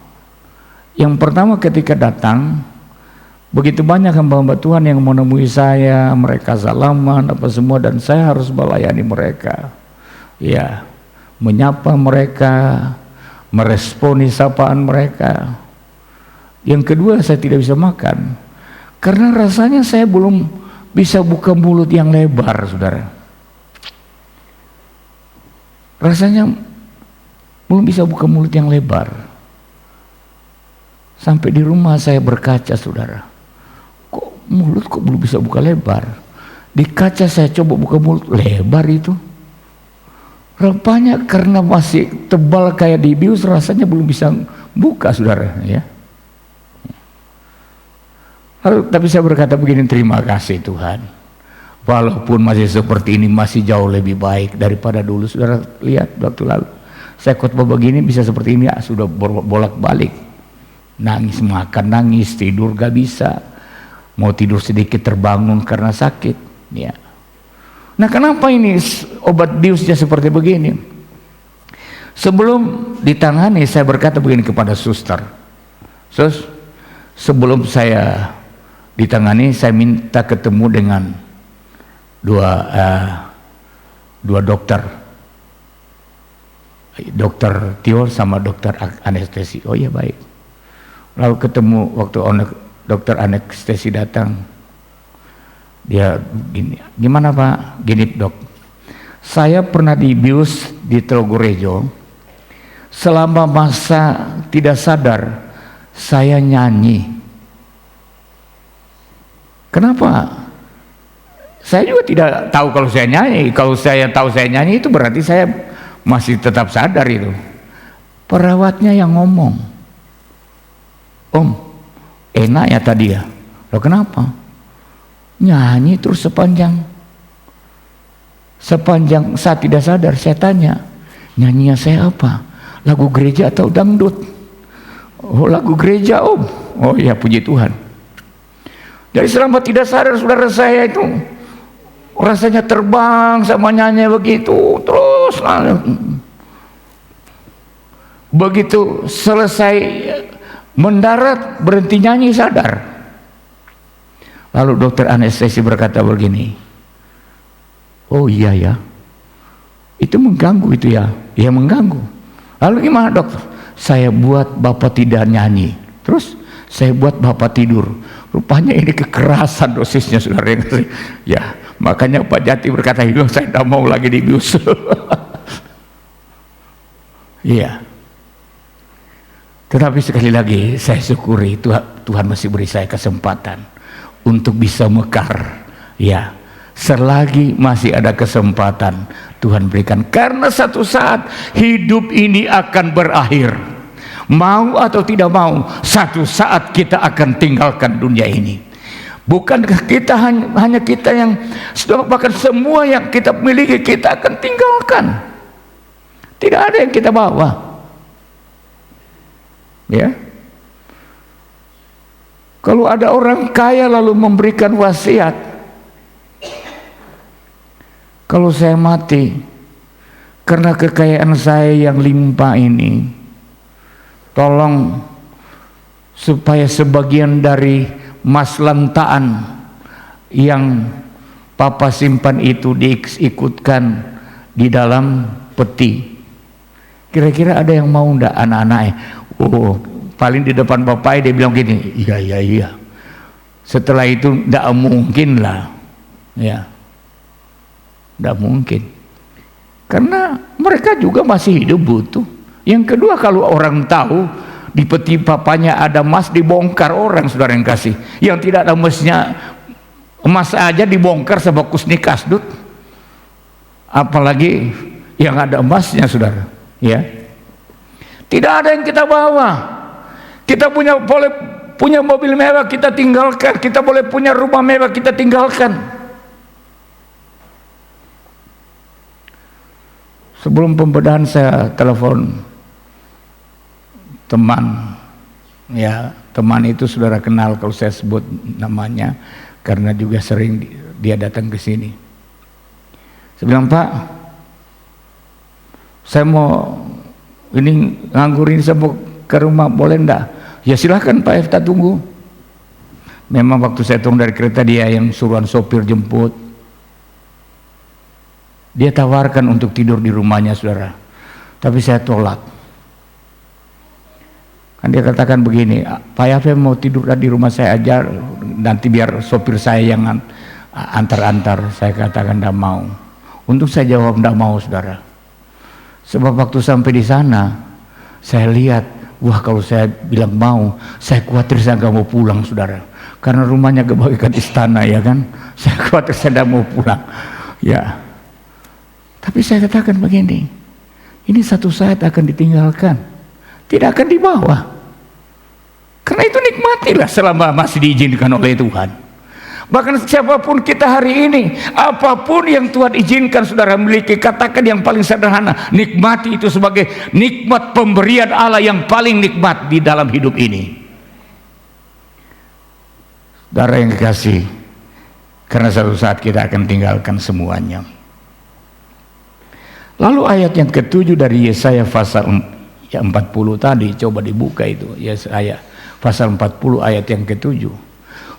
Yang pertama ketika datang, begitu banyak hamba-hamba Tuhan yang menemui saya, mereka salaman apa semua, dan saya harus melayani mereka. Ya, menyapa mereka, meresponi sapaan mereka. Yang kedua, saya tidak bisa makan karena rasanya saya belum bisa buka mulut yang lebar, saudara. Rasanya belum bisa buka mulut yang lebar. Sampai di rumah saya berkaca, saudara, kok mulut kok belum bisa buka lebar. Di kaca saya coba buka mulut, lebar itu. Rupanya karena masih tebal kayak di bius, rasanya belum bisa buka, saudara, ya. Lalu, tapi saya berkata begini, terima kasih Tuhan, walaupun masih seperti ini, masih jauh lebih baik daripada dulu. Saudara lihat waktu lalu saya khotbah begini bisa seperti ini, ya, sudah bolak-balik, nangis makan, nangis tidur gak bisa, mau tidur sedikit terbangun karena sakit, ya. Nah, kenapa ini obat biusnya seperti begini? Sebelum ditangani, saya berkata begini kepada suster, sus, sebelum saya ditangani, saya minta ketemu dengan dua dokter, Dokter Tio sama dokter anestesi. Oh iya, baik. Lalu ketemu, waktu dokter anestesi datang, dia gini, gimana Pak? Gini dok, saya pernah dibius di Trogorejo, selama masa tidak sadar saya nyanyi. Kenapa? Saya juga tidak tahu kalau saya nyanyi. Kalau saya tahu saya nyanyi, itu berarti saya masih tetap sadar itu. Perawatnya yang ngomong, Om, enak ya tadi ya. Loh kenapa? Nyanyi terus sepanjang saat tidak sadar. Saya tanya, nyanyinya saya apa? Lagu gereja atau dangdut? Oh, lagu gereja Om. Oh ya, puji Tuhan. Jadi selama tidak sadar, saudara, saya itu rasanya terbang sama nyanyi begitu terus. Begitu selesai mendarat, berhenti nyanyi, sadar. Lalu dokter anestesi berkata begini, oh iya ya, itu mengganggu itu ya. Ya mengganggu. Lalu gimana dokter? Saya buat Bapak tidak nyanyi, terus saya buat Bapak tidur. Rupanya ini kekerasan dosisnya, saudara. Ya, makanya Pak Jati berkata, saya tidak mau lagi dibius. Iya. Tetapi sekali lagi saya syukuri Tuhan masih beri saya kesempatan untuk bisa mekar. Ya, selagi masih ada kesempatan Tuhan berikan, karena satu saat hidup ini akan berakhir. Mau atau tidak mau, satu saat kita akan tinggalkan dunia ini. Bukankah kita hanya kita yang sudah, bahkan semua yang kita miliki kita akan tinggalkan. Tidak ada yang kita bawa. Ya. Kalau ada orang kaya lalu memberikan wasiat, kalau saya mati karena kekayaan saya yang limpah ini, tolong supaya sebagian dari mas lantaan yang Papa simpan itu diikutkan di dalam peti. Kira-kira ada yang mau ndak anak-anaknya? Oh, paling di depan Bapak dia bilang gini, iya. Setelah itu ndak mungkin lah, ya, ndak mungkin, karena mereka juga masih hidup butuh. Yang kedua, kalau orang tahu di peti papanya ada emas, dibongkar orang, saudara yang kasih. Yang tidak ada emasnya, emas aja dibongkar sama Kusni Kasdut, apalagi yang ada emasnya, saudara. Ya. Tidak ada yang kita bawa. Kita boleh punya mobil mewah kita tinggalkan, kita boleh punya rumah mewah kita tinggalkan. Sebelum pembedahan saya telepon teman, ya teman itu saudara kenal kalau saya sebut namanya karena juga sering dia datang ke sini. Saya bilang, Pak, saya mau ini nganggur ini, saya mau ke rumah, boleh enggak? Ya silahkan Pak, kita tunggu. Memang waktu saya turun dari kereta dia yang suruhan sopir jemput. Dia tawarkan untuk tidur di rumahnya saudara, tapi saya tolak. Kan dia katakan begini, Pak Yafe mau tidur di rumah saya aja, nanti biar sopir saya yang antar-antar. Saya katakan tidak mau. Untuk saya jawab tidak mau saudara. Sebab waktu sampai di sana, saya lihat, wah kalau saya bilang mau, saya khawatir saya nggak mau pulang saudara. Karena rumahnya kebaikan istana ya kan, saya khawatir saya tidak mau pulang. Ya. Tapi saya katakan begini, ini satu saat akan ditinggalkan, tidak akan dibawa. Karena itu nikmatilah selama masih diizinkan oleh Tuhan. Bahkan siapapun kita hari ini, apapun yang Tuhan izinkan saudara miliki, katakan yang paling sederhana, nikmati itu sebagai nikmat pemberian Allah yang paling nikmat di dalam hidup ini. Saudara yang kekasih, karena satu saat kita akan tinggalkan semuanya. Lalu ayat yang ke-7 dari Yesaya pasal 40 tadi, coba dibuka itu, Yesaya pasal 40 ayat yang ke-7.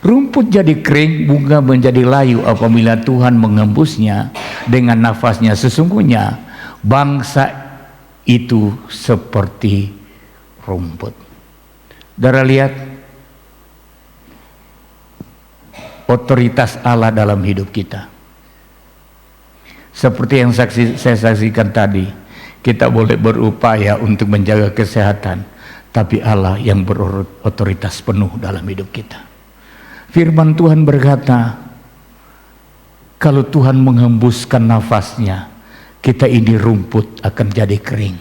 Rumput jadi kering, bunga menjadi layu apabila Tuhan mengembusnya dengan nafasnya. Sesungguhnya bangsa itu seperti rumput. Saudara lihat otoritas Allah dalam hidup kita. Seperti yang saya saksikan tadi, kita boleh berupaya untuk menjaga kesehatan, tapi Allah yang berotoritas penuh dalam hidup kita. Firman Tuhan berkata, kalau Tuhan menghembuskan nafasnya, kita ini rumput akan jadi kering.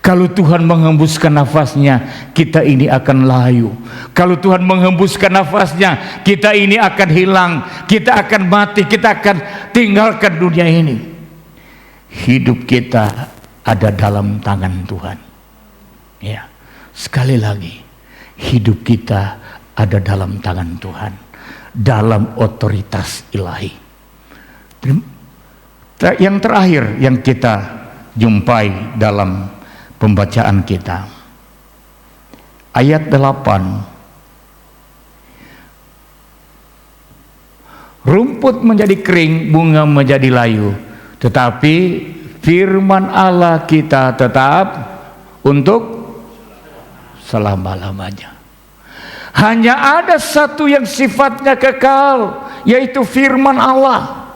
Kalau Tuhan menghembuskan nafasnya, kita ini akan layu. Kalau Tuhan menghembuskan nafasnya, kita ini akan hilang, kita akan mati, kita akan tinggalkan dunia ini. Hidup kita ada dalam tangan Tuhan. Ya, sekali lagi, hidup kita ada dalam tangan Tuhan, dalam otoritas ilahi. Yang terakhir yang kita jumpai dalam pembacaan kita, ayat 8. Rumput menjadi kering, bunga menjadi layu, tetapi firman Allah kita tetap untuk selama-lamanya. Hanya ada satu yang sifatnya kekal, yaitu firman Allah.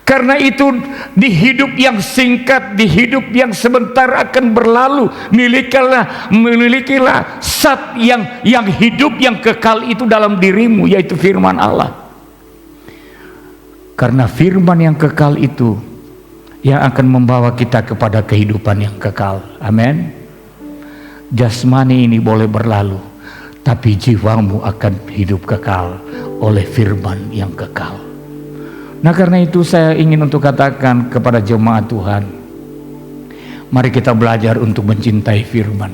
Karena itu di hidup yang singkat, di hidup yang sebentar akan berlalu, milikilah zat yang hidup yang kekal itu dalam dirimu, yaitu firman Allah. Karena firman yang kekal itu yang akan membawa kita kepada kehidupan yang kekal. Amin. Jasmani ini boleh berlalu, tapi jiwamu akan hidup kekal oleh firman yang kekal. Nah karena itu saya ingin untuk katakan kepada jemaat Tuhan, mari kita belajar untuk mencintai firman.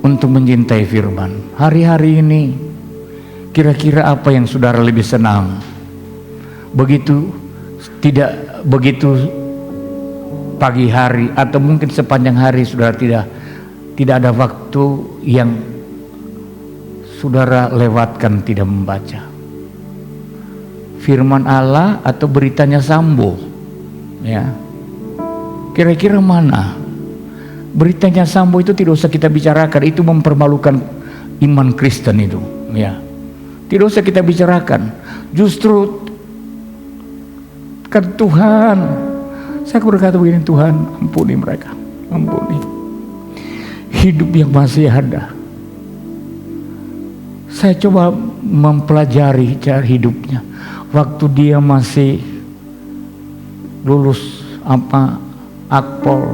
Untuk mencintai firman. Hari-hari ini kira-kira apa yang saudara lebih senang? Begitu pagi hari atau mungkin sepanjang hari saudara tidak ada waktu yang saudara lewatkan tidak membaca firman Allah atau beritanya Sambo, ya. Kira-kira mana? Beritanya Sambo itu tidak usah kita bicarakan, itu mempermalukan iman Kristen itu, ya. Tidak usah kita bicarakan. Justru kan Tuhan, saya berkata begini, Tuhan ampuni mereka, ampuni. Hidup yang masih ada. Saya coba mempelajari cara hidupnya. Waktu dia masih lulus Akpol.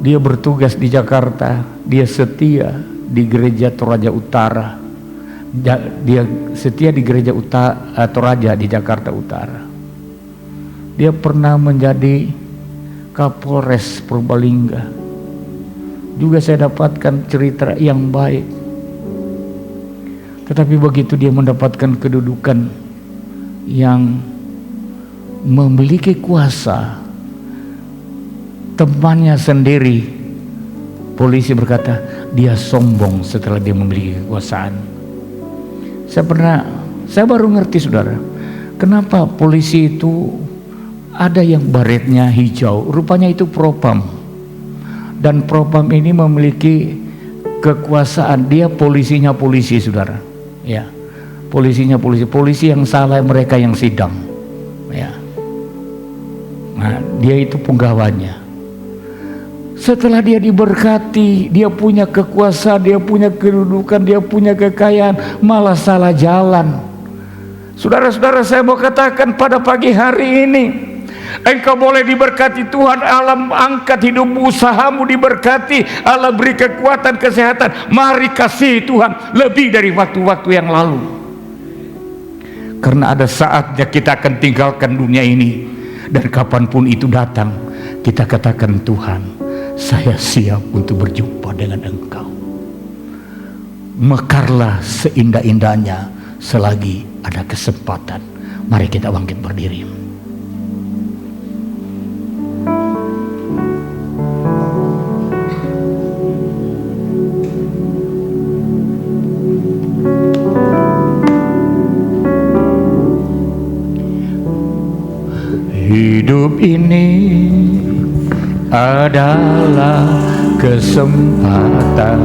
Dia bertugas di Jakarta, dia setia di gereja Toraja Utara. Dia setia di gereja Toraja di Jakarta Utara. Dia pernah menjadi Kapolres Purbalingga. Juga saya dapatkan cerita yang baik. Tetapi begitu dia mendapatkan kedudukan yang memiliki kuasa, temannya sendiri, polisi berkata dia sombong setelah dia memiliki kekuasaan. Saya baru ngerti saudara, kenapa polisi itu ada yang baretnya hijau, rupanya itu propam. Dan propam ini memiliki kekuasaan, dia polisinya polisi saudara, ya, polisinya polisi yang salah mereka yang sidang, ya. Nah, dia itu penggawanya. Setelah dia diberkati, dia punya kekuasaan, dia punya kedudukan, dia punya kekayaan, malah salah jalan. Saudara-saudara, saya mau katakan pada pagi hari ini, engkau boleh diberkati Tuhan, Allah angkat hidupmu, usahamu diberkati, Allah beri kekuatan, kesehatan. Mari kasih Tuhan lebih dari waktu-waktu yang lalu. Karena ada saatnya kita akan tinggalkan dunia ini, dan kapanpun itu datang, kita katakan, Tuhan, saya siap untuk berjumpa dengan Engkau. Mekarlah seindah-indahnya selagi ada kesempatan. Mari kita bangkit berdiri. Hidup ini adalah kesempatan.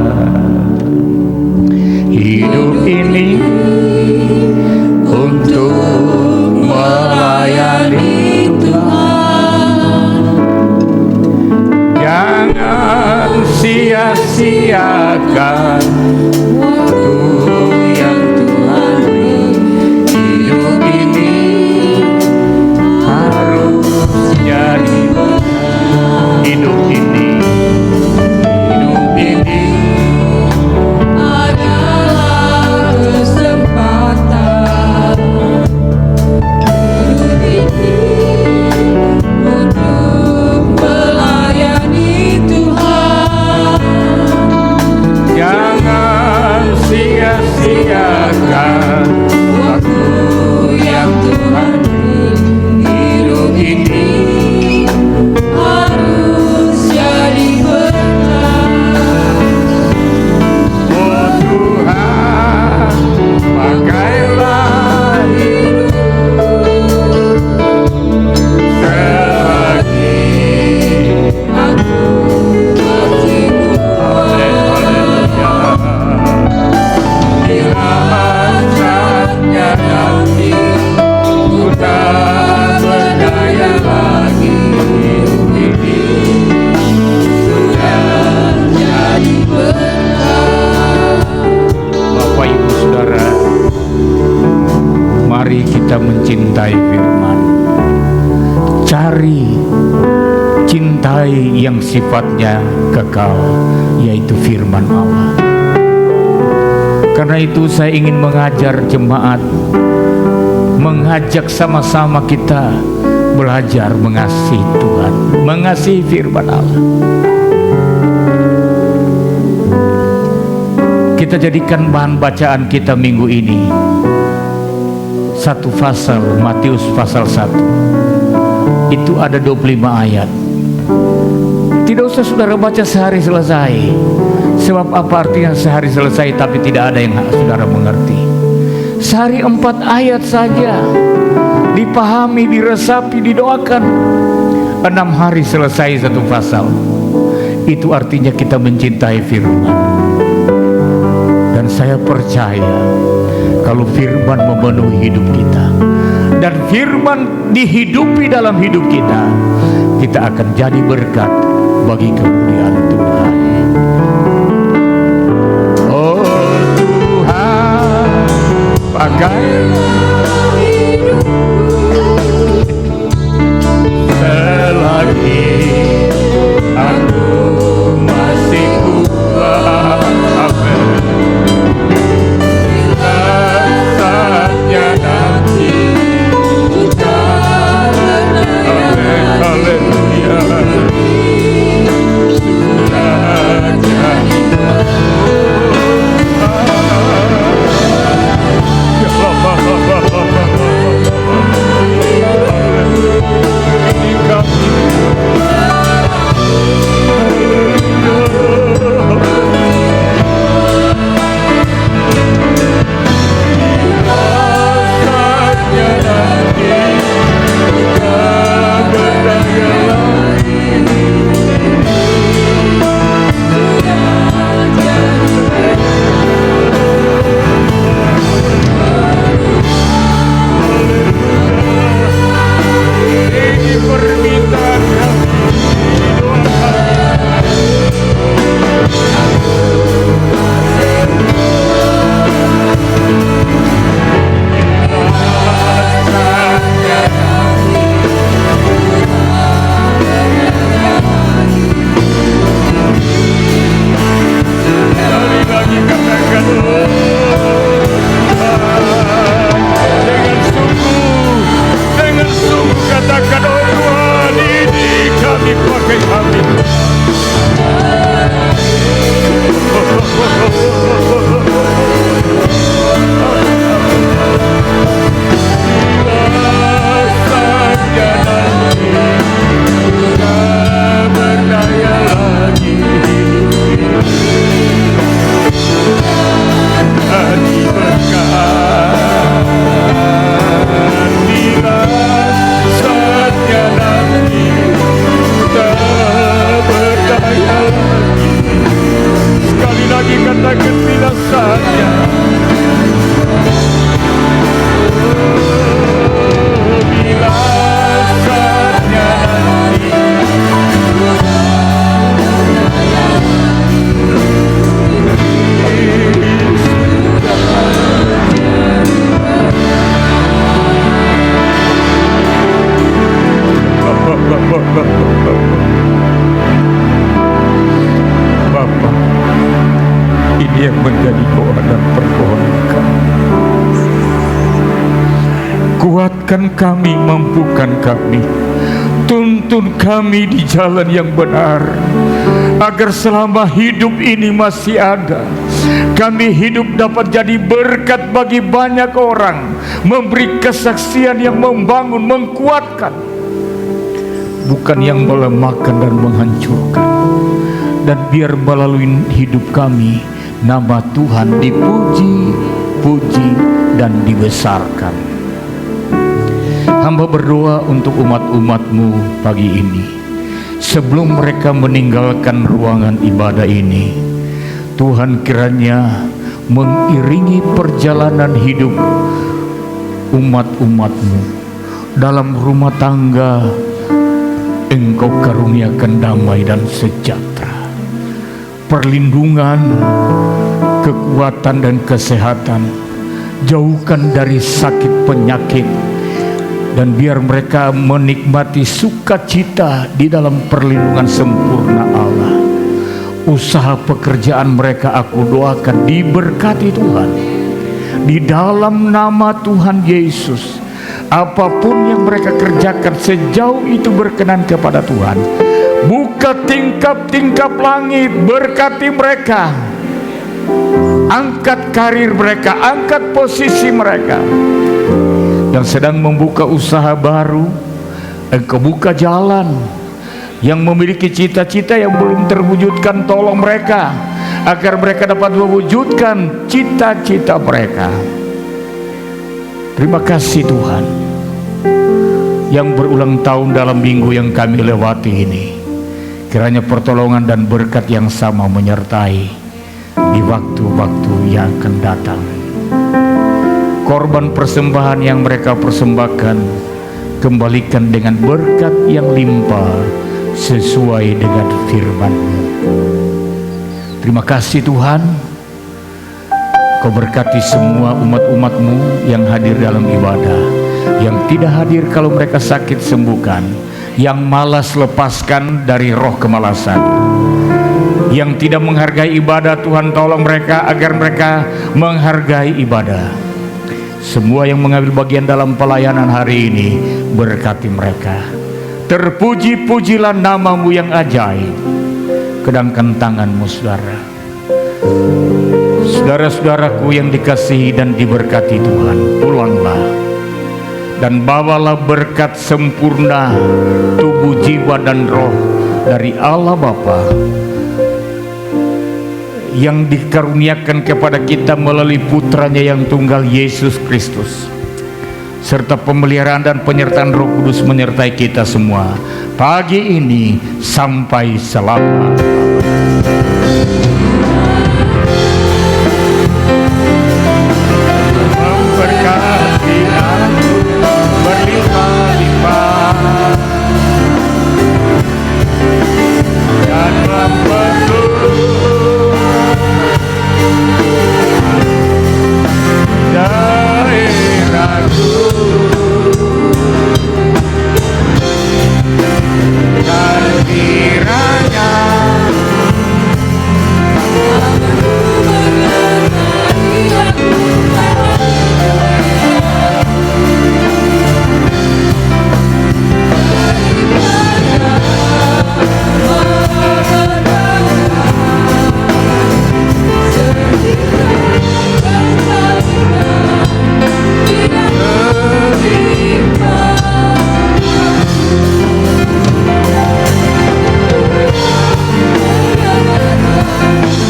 Hidup ini untuk melayani Tuhan. Jangan sia-siakan waktu yang Tuhan beri. Hidup ini harus jadi hidup ini adalah kesempatan. Hidup ini untuk melayani Tuhan. jangan sia-siakan waktu yang Tuhan beri. Hidup ini Harus jadi berkat. oh Tuhan, pakailah selagi Aku masih haleluya. Bila saatnya nanti ku tak berdaya lagi, ini sudah jadi berkat. Bapak Ibu Saudara, mari kita mencintai firman. Cari, cintai yang sifatnya kekal, yaitu firman Allah. Karena itu saya ingin mengajar jemaat, mengajak sama-sama kita belajar mengasihi Tuhan, mengasihi firman Allah. Kita jadikan bahan bacaan kita minggu ini satu pasal, Matius pasal 1. Itu ada 25 ayat. Tidak usah saudara baca sehari selesai. Sebab apa artinya sehari selesai tapi tidak ada yang saudara mengerti. Sehari 4 ayat saja, dipahami, diresapi, didoakan. 6 hari selesai satu pasal. Itu artinya kita mencintai firman. Dan saya percaya kalau firman memenuhi hidup kita dan firman dihidupi dalam hidup kita, kita akan jadi berkat bagi kemuliaan Tuhan. Oh Tuhan, pakailah selagi yang menjadi doa dan permohonan kami. Kuatkan kami, mampukan kami, tuntun kami di jalan yang benar, agar selama hidup ini masih ada, kami hidup dapat jadi berkat bagi banyak orang, memberi kesaksian yang membangun, mengkuatkan, bukan yang melemahkan dan menghancurkan. Dan biar melalui hidup kami, nama Tuhan dipuji, puji, dan dibesarkan. Hamba berdoa untuk umat-umat-Mu pagi ini. Sebelum mereka meninggalkan ruangan ibadah ini, Tuhan kiranya mengiringi perjalanan hidup umat-umat-Mu. Dalam rumah tangga, Engkau karuniakan damai dan sejahtera, perlindungan, kekuatan dan kesehatan. Jauhkan dari sakit penyakit, dan biar mereka menikmati sukacita di dalam perlindungan sempurna Allah. Usaha pekerjaan mereka aku doakan diberkati Tuhan. Di dalam nama Tuhan Yesus, apapun yang mereka kerjakan sejauh itu berkenan kepada Tuhan. Buka tingkap-tingkap langit, berkati mereka. Angkat karir mereka, angkat posisi mereka. Yang sedang membuka usaha baru, Engkau buka jalan. Yang memiliki cita-cita yang belum terwujudkan, tolong mereka agar mereka dapat mewujudkan cita-cita mereka. Terima kasih Tuhan, yang berulang tahun dalam minggu yang kami lewati ini, kiranya pertolongan dan berkat yang sama menyertai di waktu-waktu yang akan datang. Korban persembahan yang mereka persembahkan, kembalikan dengan berkat yang limpah sesuai dengan firman-Mu. Terima kasih Tuhan, Kau berkati semua umat-umat-Mu yang hadir dalam ibadah. Yang tidak hadir kalau mereka sakit, sembuhkan. Yang malas, lepaskan dari roh kemalasan. Yang tidak menghargai ibadah, Tuhan tolong mereka agar mereka menghargai ibadah. Semua yang mengambil bagian dalam pelayanan hari ini, berkati mereka. Terpuji-pujilah nama-Mu yang ajaib. Kedangkan tangan-Mu saudara. Saudara-saudaraku yang dikasihi dan diberkati Tuhan, pulanglah dan bawalah berkat sempurna tubuh, jiwa, dan roh dari Allah Bapa yang dikaruniakan kepada kita melalui putranya yang tunggal Yesus Kristus, serta pemeliharaan dan penyertaan Roh Kudus menyertai kita semua pagi ini sampai selama. Memberkati aku berlimpah-limpah dan mempenuhi daerahku, dan kiranya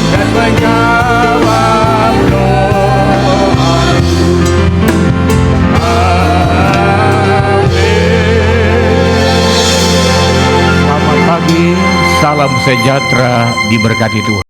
dan menjawab doa. Amin. Selamat pagi, salam sejahtera, diberkati Tuhan.